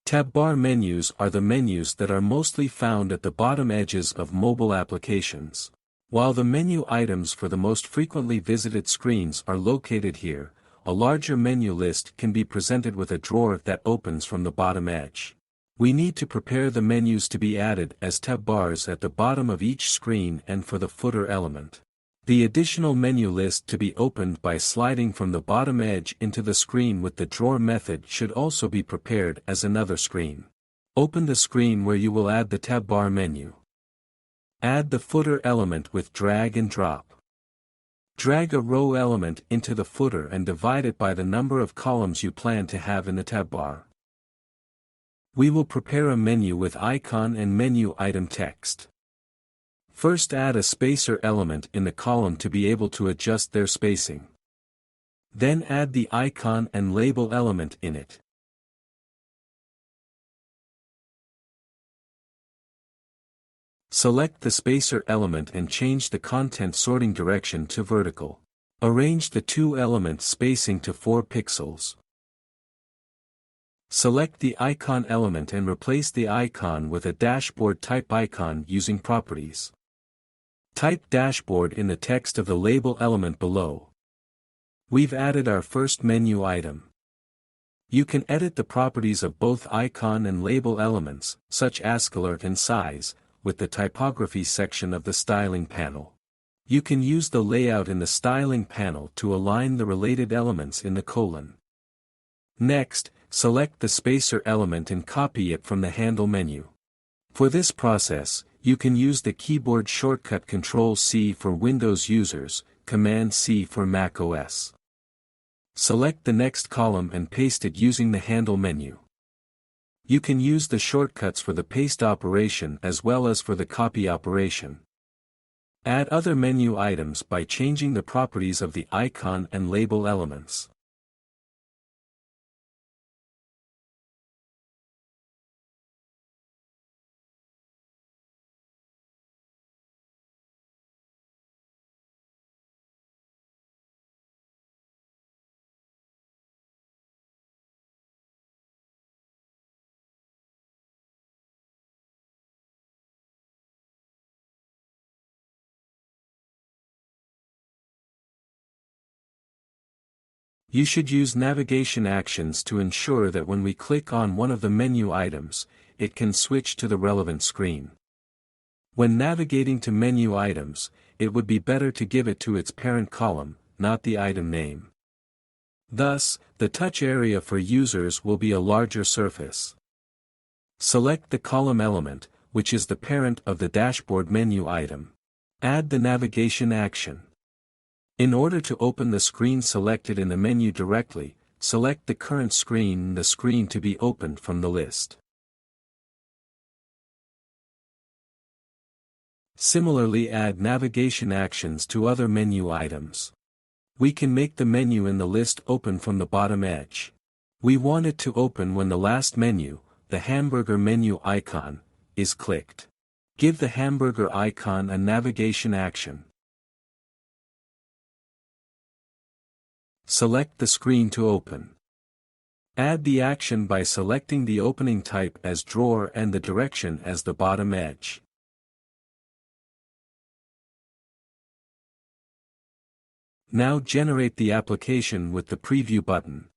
TabBar menus are the menus that are mostly found at the bottom edges of mobile applications. While the menu items for the most frequently visited screens are located here, a larger menu list can be presented with a drawer that opens from the bottom edge. We need to prepare the menus to be added as TabBars at the bottom of each screen and for the footer element. The additional menu list to be opened by sliding from the bottom edge into the screen with the drawer method should also be prepared as another screen. Open the screen where you will add the TabBar menu. Add the footer element with drag and drop. Drag a row element into the footer and divide it by the number of columns you plan to have in the TabBar. We will prepare a menu with icon and menu item text. First, add a spacer element in the column to be able to adjust their spacing. Then add the icon and label element in it. Select the spacer element and change the content sorting direction to vertical. Arrange the two elements spacing to 4 pixels. Select the icon element and replace the icon with a dashboard type icon using properties. Type dashboard in the text of the label element below. We've added our first menu item. You can edit the properties of both icon and label elements, such as color and size, with the typography section of the styling panel. You can use the layout in the styling panel to align the related elements in the colon. Next, select the spacer element and copy it from the handle menu. For this process, you can use the keyboard shortcut Ctrl+C for Windows users, Command+C for Mac OS. Select the next column and paste it using the handle menu. You can use the shortcuts for the paste operation as well as for the copy operation. Add other menu items by changing the properties of the icon and label elements. You should use navigation actions to ensure that when we click on one of the menu items, it can switch to the relevant screen. When navigating to menu items, it would be better to give it to its parent column, not the item name. Thus, the touch area for users will be a larger surface. Select the column element, which is the parent of the dashboard menu item. Add the navigation action. In order to open the screen selected in the menu directly, select the current screen, the screen to be opened from the list. Similarly, add navigation actions to other menu items. We can make the menu in the list open from the bottom edge. We want it to open when the last menu, the hamburger menu icon, is clicked. Give the hamburger icon a navigation action. Select the screen to open. Add the action by selecting the opening type as drawer and the direction as the bottom edge. Now generate the application with the preview button.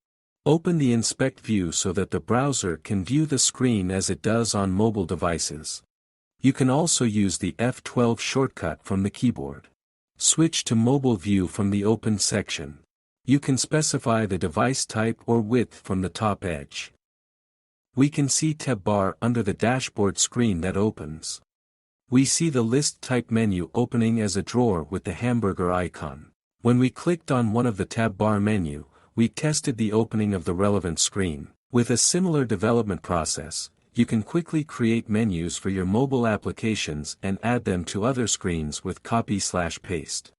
Open the inspect view so that the browser can view the screen as it does on mobile devices. You can also use the F12 shortcut from the keyboard. Switch to mobile view from the open section. You can specify the device type or width from the top edge. We can see TabBar under the dashboard screen that opens. We see the list type menu opening as a drawer with the hamburger icon. When we clicked on one of the TabBar menu, we tested the opening of the relevant screen. With a similar development process, you can quickly create menus for your mobile applications and add them to other screens with copy/paste.